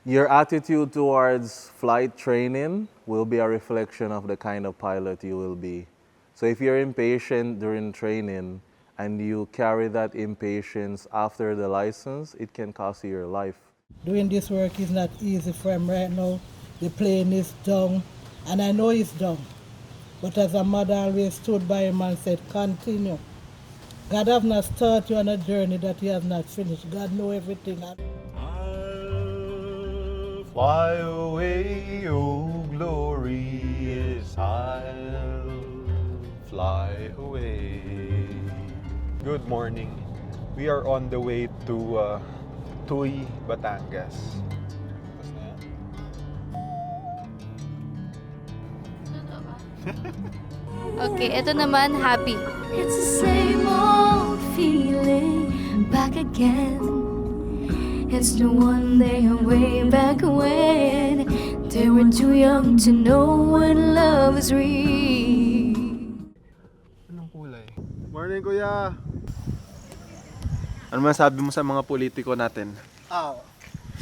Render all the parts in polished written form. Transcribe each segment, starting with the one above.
Your attitude towards flight training will be a reflection of the kind of pilot you will be. So if you're impatient during training and you carry that impatience after the license, it can cost you your life. Doing this work is not easy for him right now. The plane is down, and I know he's down. But as a mother always stood by him and said, continue. God have not started you on a journey that he has not finished. God know everything. I'll fly away, oh glorious, I'll fly away. Good morning. We are on the way to Tuy, Batangas. Okay, ito naman, happy. It's the same old feeling back again. It's the one day way back when they were too young to know what love is real. Anong kulay? Morning, kuya! Ano masabi mo sa mga politiko natin?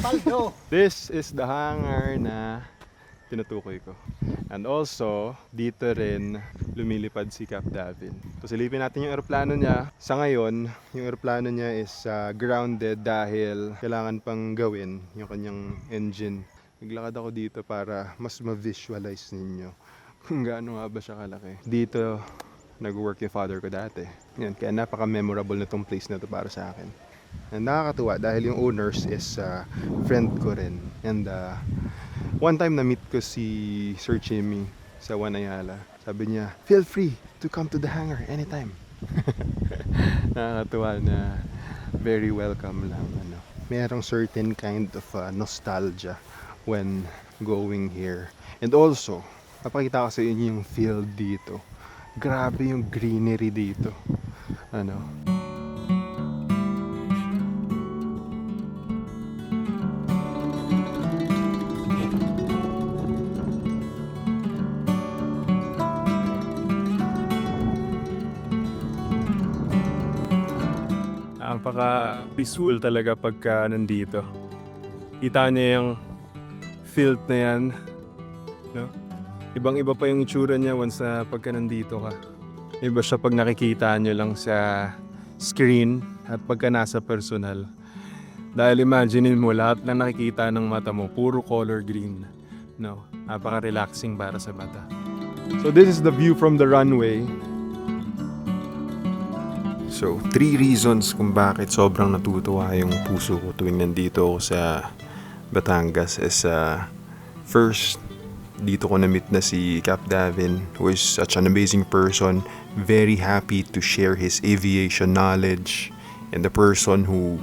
Paldo. This is the hangar na tinutukoy ko. And also, dito rin lumilipad si Cap Davin. So silipin natin yung eroplano niya. Sa ngayon, yung eroplano niya is grounded dahil kailangan pang gawin yung kanyang engine. Naglakad ako dito para mas ma-visualize ninyo kung gaano nga ba siya kalaki. Dito, nag-work yung father ko dati. Yan, kaya napaka-memorable na tong place na to para sa akin. And nakakatuwa dahil yung owners is friend ko rin. And one time na-meet ko si Sir Jimmy sa Wanayala. Sabi niya, feel free to come to the hangar anytime. Nakakatuwa na very welcome lang. Merong certain kind of nostalgia when going here. And also, papakita ko sa inyo yung field dito. Grabe yung greenery dito. Napaka-peaceful talaga pagka nandito. Kita niya yung field na yan. No? Ibang-iba pa yung itsura niya once na pagka nandito ka. Iba siya pag nakikita nyo lang sa screen at pagka nasa personal. Dahil imaginein mo lahat na nakikita ng mata mo, puro color green. No? Napaka-relaxing para sa mata. So this is the view from the runway. So, 3 reasons kung bakit sobrang natutuwa yung puso ko tuwing nandito ako sa Batangas is first, dito ko na-meet na si Cap Davin, who is such an amazing person, very happy to share his aviation knowledge, and the person who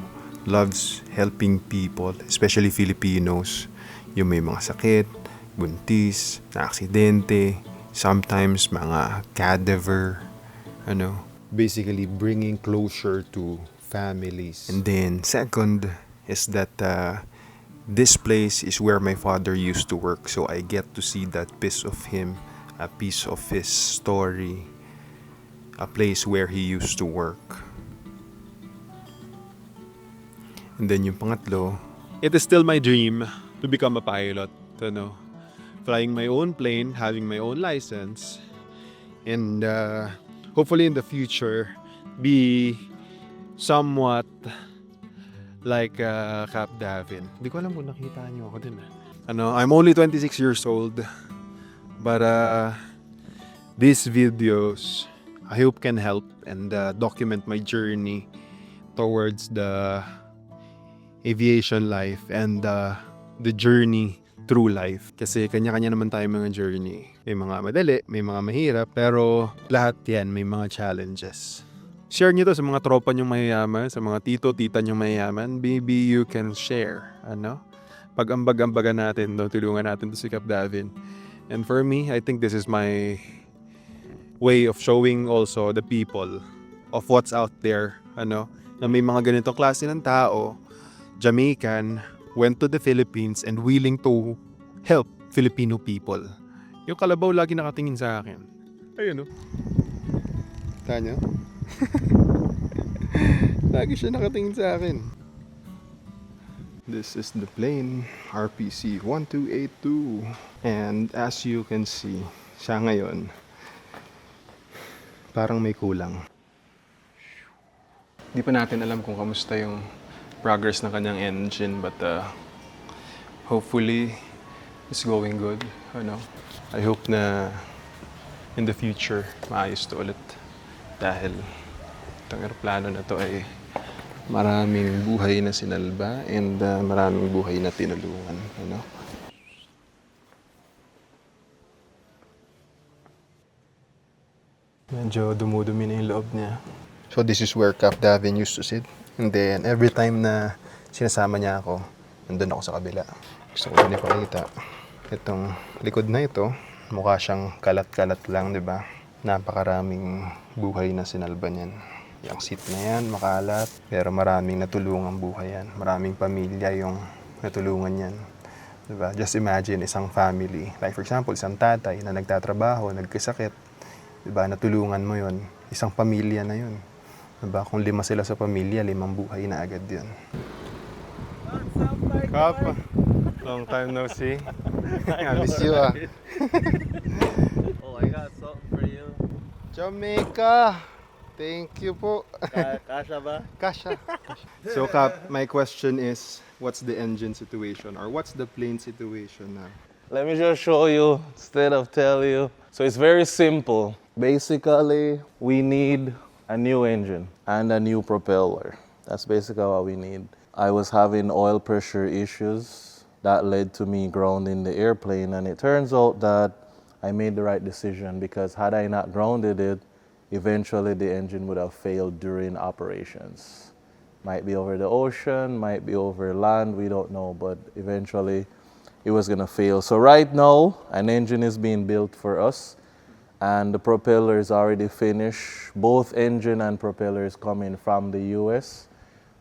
loves helping people, especially Filipinos, yung may mga sakit, buntis, na aksidente, sometimes mga cadaver, basically bringing closure to families. And then second is that this place is where my father used to work, so I get to see that piece of him, a piece of his story, a place where he used to work. And then yung pangatlo, it is still my dream to become a pilot, flying my own plane, having my own license, and hopefully in the future, be somewhat like Cap Davin. Hindi ko alam kung nakita niyo ako din. I'm only 26 years old, but these videos, I hope can help and document my journey towards the aviation life and the journey through life. Kasi kanya-kanya naman tayo mga journey. May mga madali, may mga mahirap, pero lahat yan may mga challenges. Share nyo to sa mga tropa nyong mayayaman, sa mga tito, tita nyong mayayaman. Maybe you can share, Pag-ambag-ambagan natin, tulungan natin to si Cap Davin. And for me, I think this is my way of showing also the people of what's out there, na may mga ganitong klase ng tao, Jamaican, went to the Philippines and willing to help Filipino people. Yung kalabaw lagi nakatingin sa akin. Ayun, Tanya? Lagi siya nakatingin sa akin. This is the plane, RPC 1282. And as you can see, siya ngayon, parang may kulang. Di pa natin alam kung kamusta yung progress ng kanyang engine, but hopefully it's going good. I hope na in the future maayos to ulit, dahil itong aeroplano na to ay maraming buhay na sinalba and maraming buhay na tinulungan. Medyo dumudumi na yung loob niya. So this is where Cap Davin used to sit. And then every time na sinasama niya ako, nandun ako sa kabila. Gusto ko din ipakita. Itong likod na ito, mukha siyang kalat-kalat lang, di ba? Napakaraming buhay na sinalba niyan. Yung seat na yan, makalat. Pero maraming natulungang buhay yan. Maraming pamilya yung natulungan yan. Di ba? Just imagine isang family. Like for example, isang tatay na nagtatrabaho, nagkasakit. Diba, natulungan mo yon, isang pamilya na yun. Diba, kung 5 sila sa pamilya, 5 buhay na agad yun. Kap, long time no see. I miss you ah. Oh, I got something for you. Jamaica! Thank you po. Kasha ba? Kasha. So Kap, my question is, what's the engine situation or what's the plane situation now? Let me just show you instead of tell you. So it's very simple. Basically, we need a new engine and a new propeller. That's basically what we need. I was having oil pressure issues that led to me grounding the airplane, and it turns out that I made the right decision, because had I not grounded it, eventually the engine would have failed during operations. Might be over the ocean, might be over land, we don't know, but eventually it was gonna fail. So right now, an engine is being built for us, and the propeller is already finished. Both engine and propeller is coming from the US.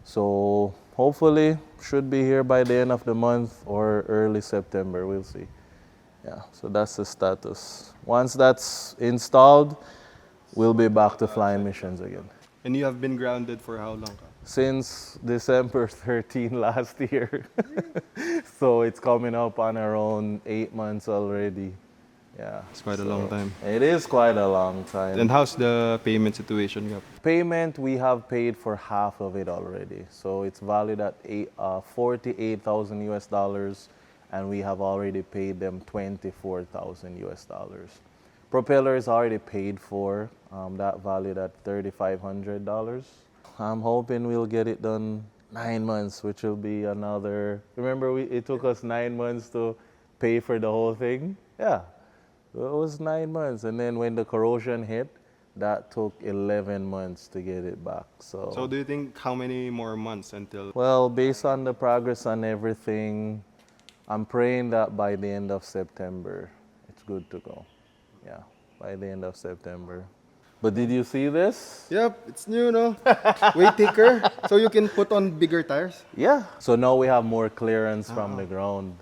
So hopefully should be here by the end of the month or early September, we'll see. Yeah, so that's the status. Once that's installed, we'll be back to flying missions again. And you have been grounded for how long? Since December 13 last year. So it's coming up on around 8 months already. Yeah. It's quite a long time. It is quite a long time. And how's the payment situation, Kap? Payment, we have paid for half of it already. So it's valued at 48,000 US dollars, and we have already paid them 24,000 US dollars. Propeller is already paid for, that valued at $3,500. I'm hoping we'll get it done 9 months, which will be another. Remember, it took us 9 months to pay for the whole thing? Yeah, it was 9 months. And then when the corrosion hit, that took 11 months to get it back. So do you think how many more months until? Well, based on the progress on everything, I'm praying that by the end of September, it's good to go. Yeah, by the end of September. But did you see this? Yep, it's new, no? Way thicker, so you can put on bigger tires. Yeah. So now we have more clearance from the ground.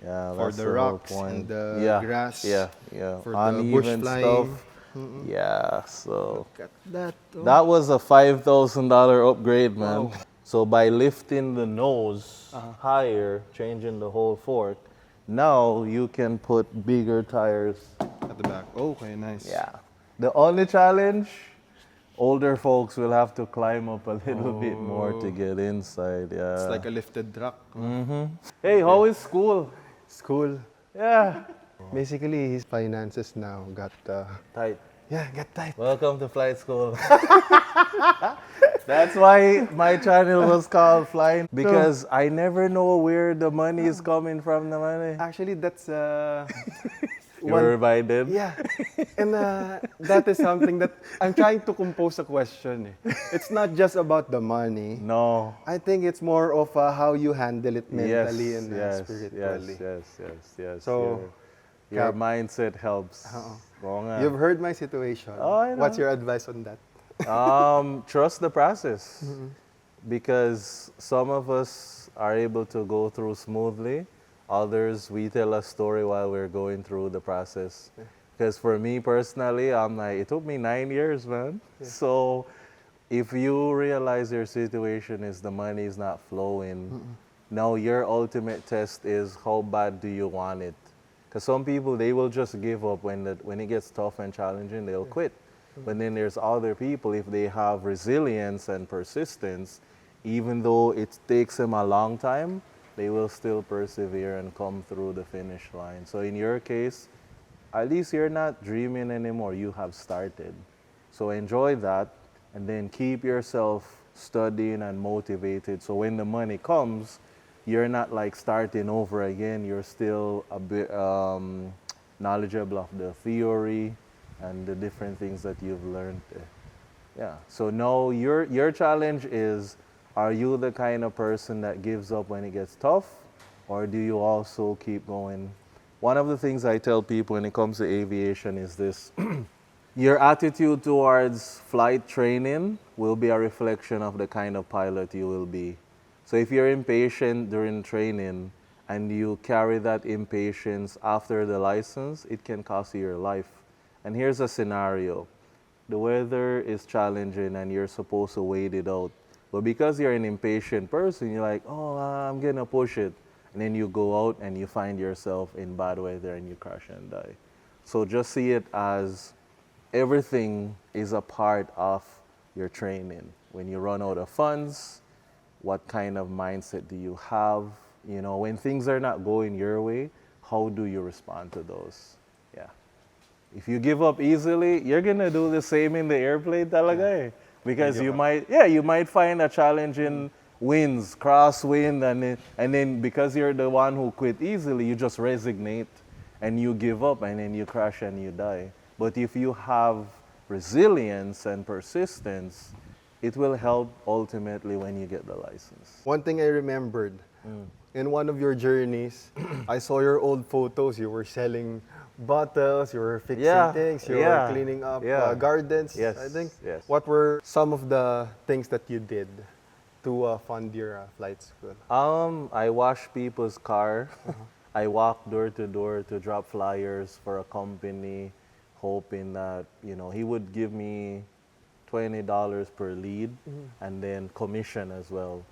Yeah, For that's the the whole rocks point. and the grass. Yeah. For the bush Uneven flying. stuff. Yeah, so Look at that. Oh. that was a $5,000 upgrade, man. Wow. So by lifting the nose higher, changing the whole fork, now you can put bigger tires. At the back. Oh, okay, nice. Yeah. The only challenge, older folks will have to climb up a little bit more to get inside. Yeah. It's like a lifted truck. Hey, how is school? School. Yeah. Basically, his finances now got Tight. got tight. Welcome to flight school. That's why my channel was called Flying, because I never know where the money is coming from. The money. Actually, that's You were reminded? Yeah, and that is something that I'm trying to compose a question. It's not just about the money. No. I think it's more of how you handle it mentally and yes, spiritually. yes. So, your Cap, mindset helps. Oo nga. You've heard my situation. Oh, I know. What's your advice on that? Trust the process, because some of us are able to go through smoothly. Others, we tell a story while we're going through the process. Because for me personally, I'm like, it took me 9 years, man. So if you realize your situation is the money is not flowing, Now your ultimate test is how bad do you want it? Because some people, they will just give up when it gets tough and challenging, they'll quit. But then there's other people, if they have resilience and persistence, even though it takes them a long time, they will still persevere and come through the finish line. So in your case, at least you're not dreaming anymore, you have started. So enjoy that, and then keep yourself studying and motivated. So when the money comes, you're not like starting over again. You're still a bit knowledgeable of the theory and the different things that you've learned. Yeah. So now your challenge is, are you the kind of person that gives up when it gets tough, or do you also keep going? One of the things I tell people when it comes to aviation is this. Your attitude towards flight training will be a reflection of the kind of pilot you will be. So if you're impatient during training and you carry that impatience after the license, it can cost you your life. And here's a scenario. The weather is challenging and you're supposed to wait it out. But because you're an impatient person, you're like, oh, I'm gonna push it. And then you go out and you find yourself in bad weather and you crash and die. So just see it as everything is a part of your training. When you run out of funds, what kind of mindset do you have? You know, when things are not going your way, how do you respond to those? Yeah. If you give up easily, you're gonna do the same in the airplane talaga eh. Because you might find a challenge in winds, crosswind, and then because you're the one who quit easily, you just resignate and you give up and then you crash and you die. But if you have resilience and persistence, it will help ultimately when you get the license. One thing I remembered, in one of your journeys, I saw your old photos. You were selling bottles, you were fixing things, you were cleaning up gardens, Yes, I think. yes. What were some of the things that you did to fund your flight school? I washed people's car. I walked door to door to drop flyers for a company, hoping that, you know, he would give me $20 per lead and then commission as well.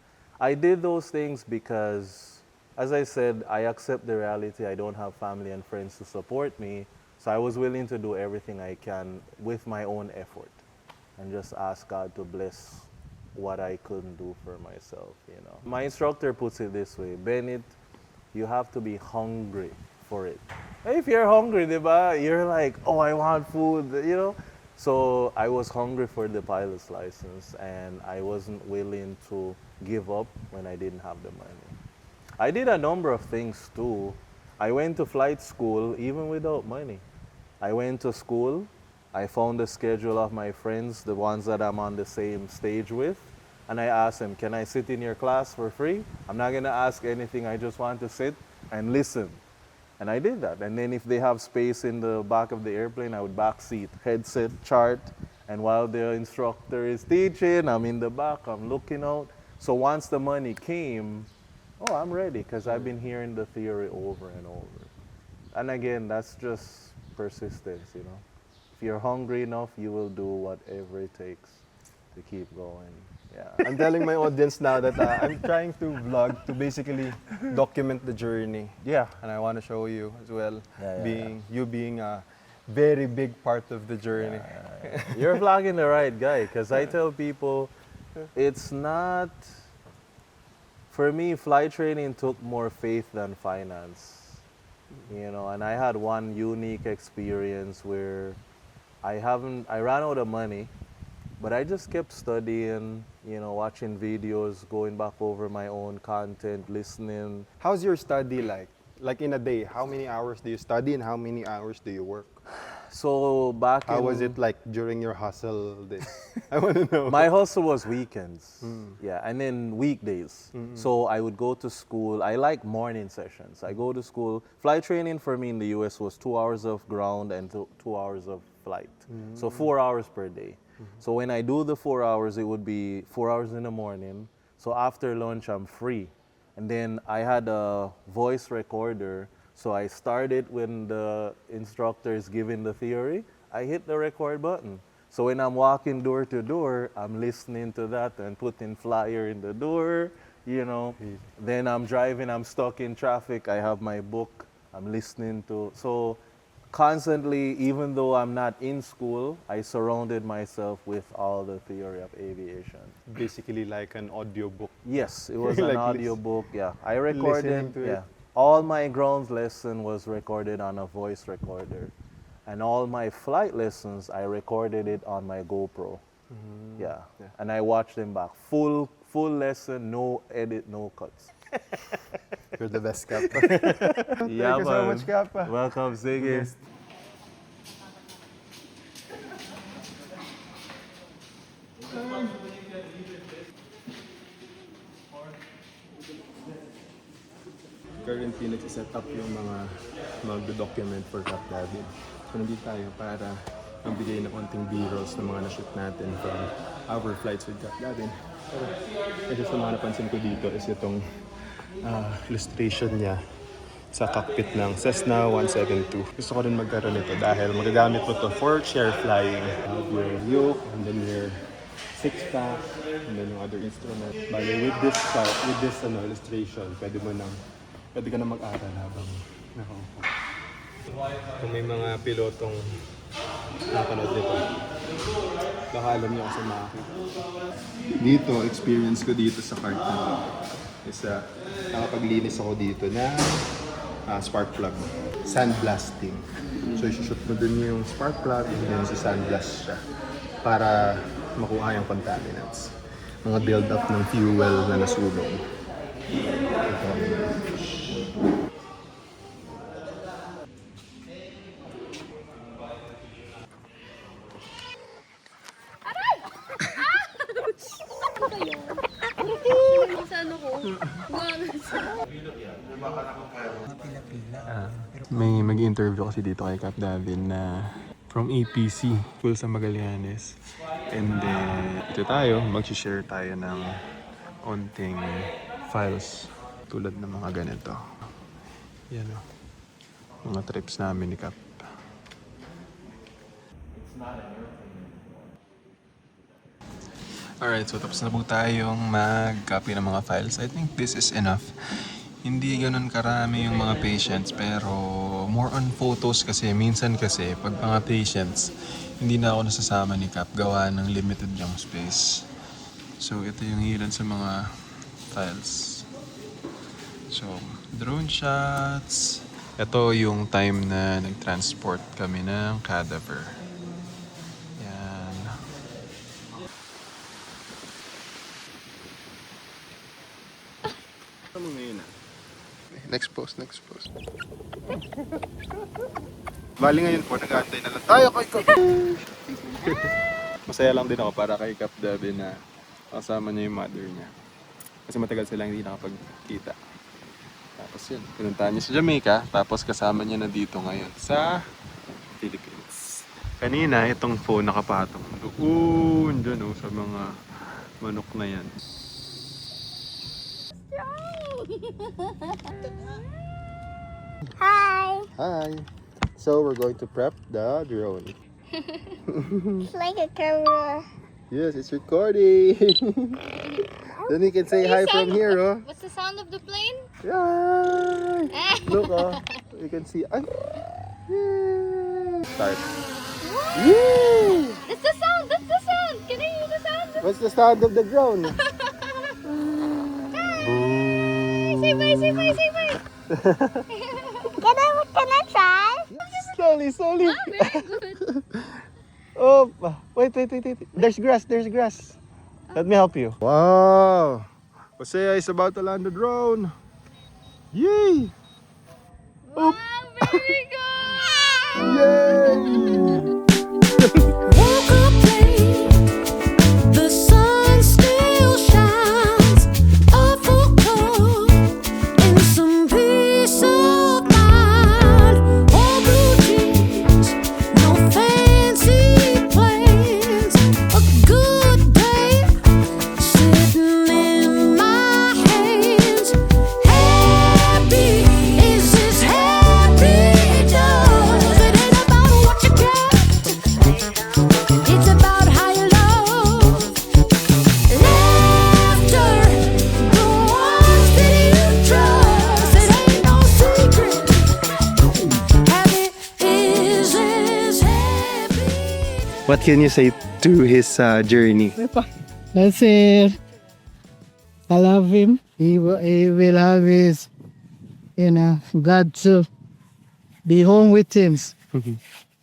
I did those things because, as I said, I accept the reality. I don't have family and friends to support me, so I was willing to do everything I can with my own effort and just ask God to bless what I couldn't do for myself, you know. My instructor puts it this way, Bennett, you have to be hungry for it. If you're hungry, diba, you're like, oh, I want food, you know. So I was hungry for the pilot's license and I wasn't willing to give up when I didn't have the money. I did a number of things too. I went to flight school even without money. I went to school, I found the schedule of my friends, the ones that I'm on the same stage with, and I asked them, can I sit in your class for free? I'm not gonna ask anything, I just want to sit and listen. And I did that. And then if they have space in the back of the airplane, I would back seat, headset, chart, and while the instructor is teaching, I'm in the back, I'm looking out. So once the money came, oh, I'm ready, because I've been hearing the theory over and over. And again, that's just persistence, you know. If you're hungry enough, you will do whatever it takes to keep going. Yeah. I'm telling my audience now that I'm trying to vlog to basically document the journey. Yeah. And I want to show you as well, Yeah. you being a very big part of the journey. You're vlogging the right guy, because I tell people, it's not, for me, flight training took more faith than finance. You know, and I had one unique experience where I ran out of money, but I just kept studying, you know, watching videos, going back over my own content, listening. How's your study like? Like in a day, how many hours do you study and how many hours do you work? So How was it like during your hustle days? I want to know. My hustle was weekends, yeah, and then weekdays. So I would go to school. I like morning sessions. I go to school. Flight training for me in the US was 2 hours of ground and 2 hours of flight. So 4 hours per day. So when I do the 4 hours, it would be 4 hours in the morning. So after lunch, I'm free. And then I had a voice recorder. So I started when the instructor is giving the theory, I hit the record button. So when I'm walking door to door, I'm listening to that and putting flyer in the door, you know. Then I'm driving, I'm stuck in traffic, I have my book, I'm listening to. So constantly, even though I'm not in school, I surrounded myself with all the theory of aviation. Basically like an audiobook. Yes, it was Like an audio book, yeah. I listening recorded, to it. yeah. All my ground lesson was recorded on a voice recorder. And all my flight lessons, I recorded it on my GoPro. Yeah. And I watched them back. Full lesson, no edit, no cuts. You're the best, Cap. Yeah, Thank you so man. much, Cap. Welcome, Ziggy. Currently, nagsiset up yung mga magdo-document for Cap Davin. So, nandito tayo para magbigay ng konting B-rolls ng mga na-shoot natin from our flights with Cap Davin. Pero, kasi sa mga napansin ko dito is itong illustration niya sa cockpit ng Cessna 172. Gusto ko rin magkaroon nito dahil magagamit mo to for chair flying. Your yoke, and then your six-pack, and then yung other instrument. Bali, with this illustration, pwede ka na mag-aral habang nakaupo. Kung may mga pilotong nakapanood nito, baka alam niyo kasi makakita. Dito, experience ko dito sa cart na to is nakapaglinis ako dito na spark plug, sandblasting. So, isushoot mo dun yung spark plug and then sandblast siya para makuha yung contaminants. Mga build-up ng fuel na nasunog. May mag-interview kasi dito kay Cap Davin na from APC, full sa Magallanes. And then, ito tayo, mag-share tayo ng onting files tulad ng mga ganito. Yan o. Mga trips namin ni Cap. Alright, so tapos na po tayong mag-copy ng mga files. I think this is enough. Hindi ganun karami yung mga patients, pero more on photos kasi. Minsan kasi, pag mga patients, hindi na ako nasasama ni Cap gawa ng limited yung space. So, ito yung ilan sa mga files. So, drone shots. Ito yung time na nag-transport kami ng cadaver. Yan. Ano mo ngayon ah? Next post. Bali ngayon po, nag-aantay na lang tayo kay Cap. Masaya lang din ako para kay Cap Davin na kasama niya yung mother niya. Kasi matagal silang hindi nakapagkita. Tapos yun, pinuntahan niya sa Jamaica, tapos kasama niya na dito ngayon sa Philippines. Kanina, itong phone nakapatong doon dyan sa mga manok na yan. Hi! So we're going to prep the drone. It's like a camera. Yes, it's recording! Then you can say hi from here, oh. What's the sound of the plane? Yay! Look, oh. You can see. Ay! Yay! Start. Yay! That's the sound! Can I hear the sound? What's the sound of the drone? Say bye! Can I try? Slowly. Ah, very good. Oh, wait. There's grass. Let me help you. Wow! Hosea is about to land the drone. Yay! Wow, very good! Yay! Woke up late, the sun still shines. A full cup and some peace of mind. All blue jeans, no fancy plans. A good day sitting in my hands. Happy is this happy day. What can you say to his journey? I say, I love him. He will always, God to be home with him.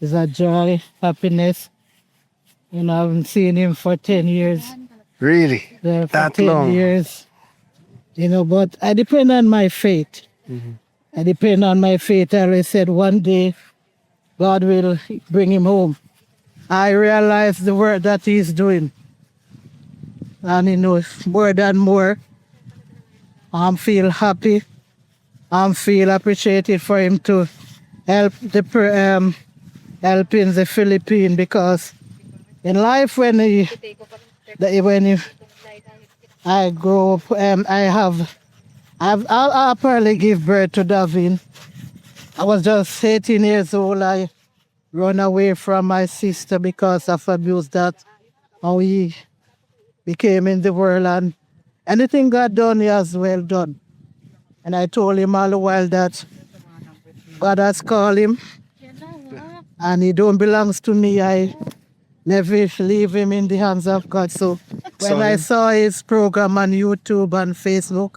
It's a joy, happiness. I haven't seen him for 10 years. Really? For That 10 long? years. But I depend on my faith. I depend on my faith. I always said one day God will bring him home. I realize the work that he's doing. And more than more, I feel happy. I feel appreciated for him to help help in the Philippines, because in life when I grow up, I'll probably give birth to Davin. I was just 18 years old. I run away from my sister because of abuse that how he became in the world, and anything God done, he has well done. And I told him all the while that God has called him and he don't belongs to me. I never leave him in the hands of God. So when I saw his program on YouTube and Facebook,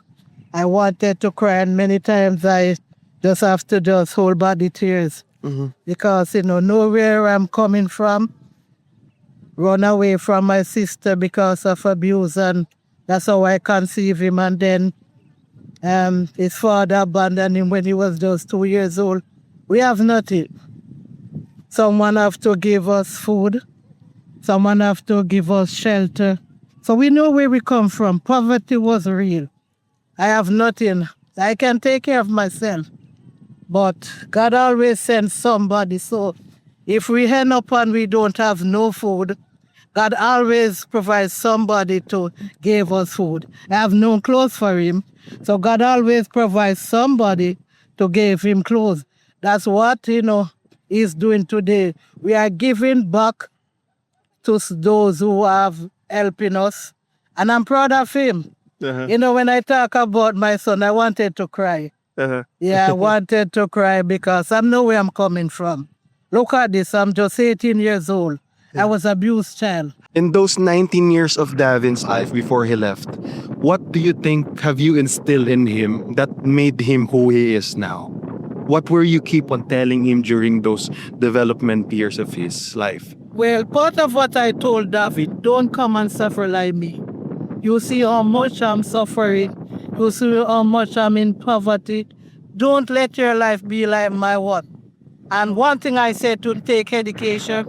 I wanted to cry, and many times I just have to just hold back the tears. Because, know where I'm coming from, run away from my sister because of abuse, and that's how I conceived him. And then his father abandoned him when he was just 2 years old. We have nothing. Someone have to give us food. Someone have to give us shelter. So we know where we come from. Poverty was real. I have nothing. I can take care of myself. But God always sends somebody. So if we end up and we don't have no food, God always provides somebody to give us food. I have no clothes for him. So God always provides somebody to give him clothes. That's what, he's doing today. We are giving back to those who have helping us. And I'm proud of him. When I talk about my son, I wanted to cry. Yeah, I wanted to cry because I know where I'm coming from. Look at this, I'm just 18 years old. I was abused child. In those 19 years of Davin's life before he left, what do you think have you instilled in him that made him who he is now? What were you keep on telling him during those development years of his life? Well, part of what I told David, don't come and suffer like me. You see how much I'm suffering. You see how much I'm in poverty. Don't let your life be like my one. And one thing I said to take education,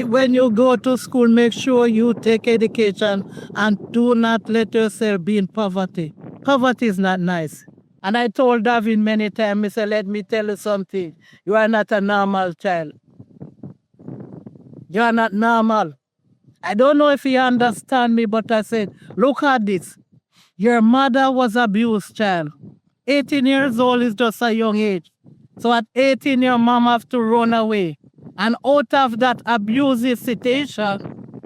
when you go to school, make sure you take education and do not let yourself be in poverty. Poverty is not nice. And I told Davin many times, I said, let me tell you something. You are not a normal child. You are not normal. I don't know if you understand me, but I said, look at this. Your mother was abused child. 18 years old is just a young age. So at 18, your mom have to run away. And out of that abusive situation,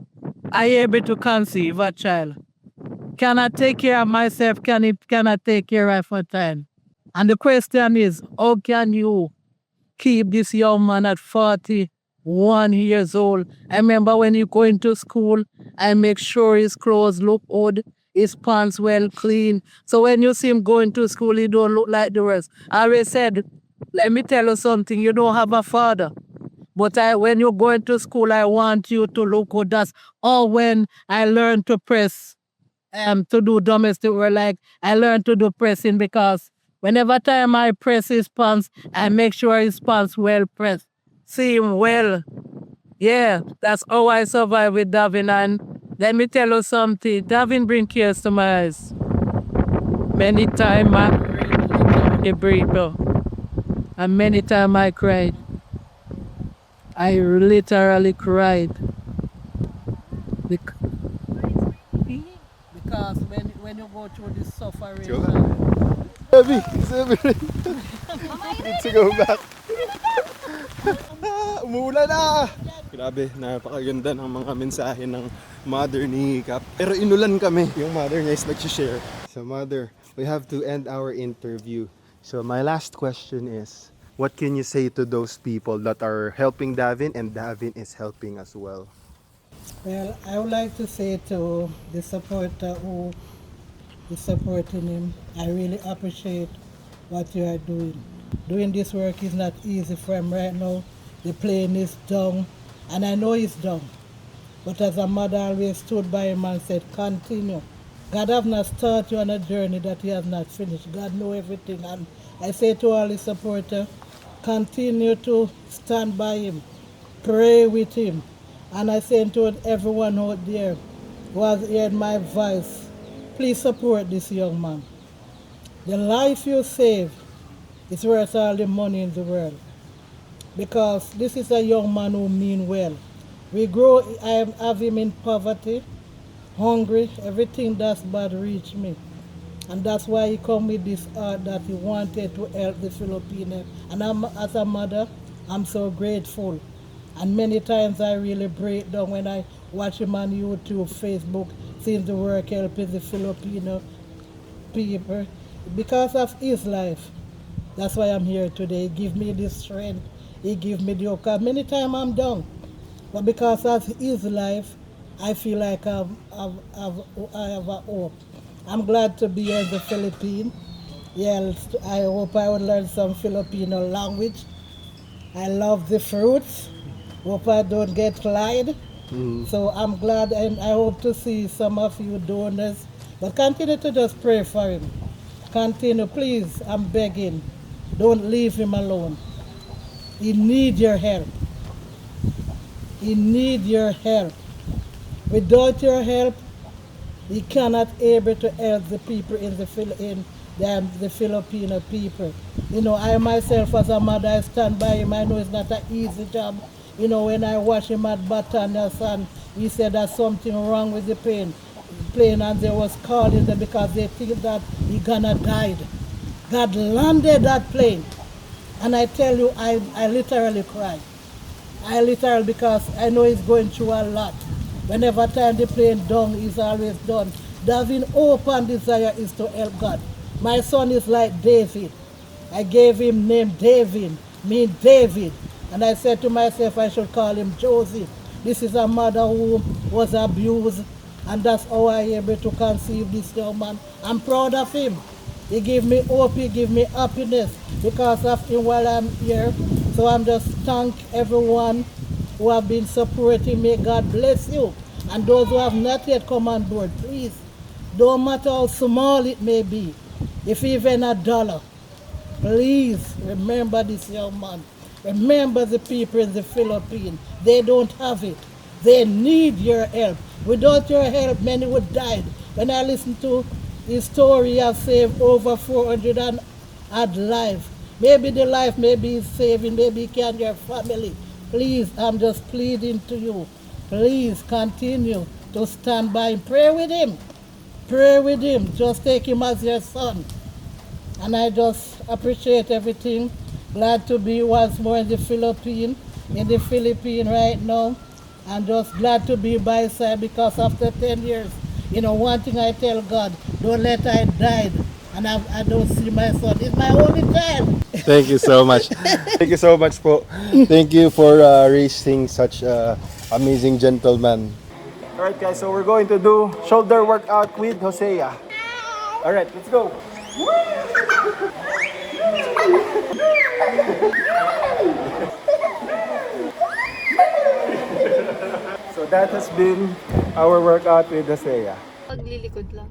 I able to conceive a child. Can I take care of myself? Can I take care of a child? And the question is, how can you keep this young man at 41 years old? I remember when you go into school, I make sure his clothes look good, his pants well clean. So when you see him going to school, he don't look like the rest. I always said, let me tell you something, you don't have a father. But when you go into school, I want you to look good. That's all when I learned to press, to do domestic work, like I learned to do pressing, because whenever time I press his pants, I make sure his pants well pressed. See him well. Yeah, that's how I survive with Davin. And let me tell you something, Davin bring tears to my eyes. Many times I really breathe, and many times I cried. I literally cried. Because when you go through this suffering... Heavy! It's heavy! Need to go back. Umuulan na! Grabe, napakaganda ng mga mensahe ng mother ni Cap. Pero inulan kami. Yung mother niya is nag-share. So mother, we have to end our interview. So my last question is, What can you say to those people that are helping Davin and Davin is helping as well? Well, I would like to say to the supporter who is supporting him, I really appreciate what you are doing. Doing this work is not easy for him right now. The plane is down, and I know he's down. But as a mother, I always stood by him and said, continue. God have not started you on a journey that he has not finished. God knows everything. And I say to all his supporters, continue to stand by him. Pray with him. And I say to everyone out there who has heard my voice, please support this young man. The life you save is worth all the money in the world. Because this is a young man who mean well. I have him in poverty, hungry, everything that's bad reach me. And that's why he come with this art that he wanted to help the Filipinos. And as a mother, I'm so grateful. And many times I really break down when I watch him on YouTube, Facebook, seeing the work helping the Filipino people. Because of his life, that's why I'm here today. He give me the strength. He give me the hope. Many times I'm down. But because of his life, I feel like I have a hope. I'm glad to be here in the Philippines. Yes, I hope I will learn some Filipino language. I love the fruits. Hope I don't get clied. So I'm glad, and I hope to see some of you donors. But continue to just pray for him. Continue, please, I'm begging. Don't leave him alone. He needs your help. He needs your help. Without your help, he cannot able to help the people in the Filipino people. You know, I myself as a mother, I stand by him. I know it's not an easy job. You know, when I watch him at Batangas and he said there's something wrong with the plane and they was calling them because they think that he gonna died. God landed that plane. And I tell you, I literally cried. Because I know he's going through a lot. Whenever time the plane down, he's always done. Davin open desire is to help God. My son is like David. I gave him name Davin, mean David. And I said to myself I should call him Joseph. This is a mother who was abused, and that's how I able to conceive this young man. I'm proud of him. He give me hope, he give me happiness because of him while I'm here. So I'm just thank everyone who have been supporting me. God bless you. And those who have not yet come on board, please, don't matter how small it may be, if even $1, please remember this young man. Remember the people in the Philippines. They don't have it. They need your help. Without your help, many would die. When I listen to his story, I've saved over 400 and odd life. Maybe the life, maybe he's saving, maybe he can your family. Please, I'm just pleading to you. Please continue to stand by him. Pray with him. Pray with him. Just take him as your son. And I just appreciate everything. Glad to be once more in the Philippines right now. And just glad to be by his side because after 10 years, you know, one thing I tell God, don't let I die and I don't see my son. It's my only child. Thank you so much. Thank you so much po. Thank you for raising such amazing gentleman. Alright guys, so we're going to do shoulder workout with Hosea. Alright, let's go. So that has been our workout with Hosea. Paglilikod lang.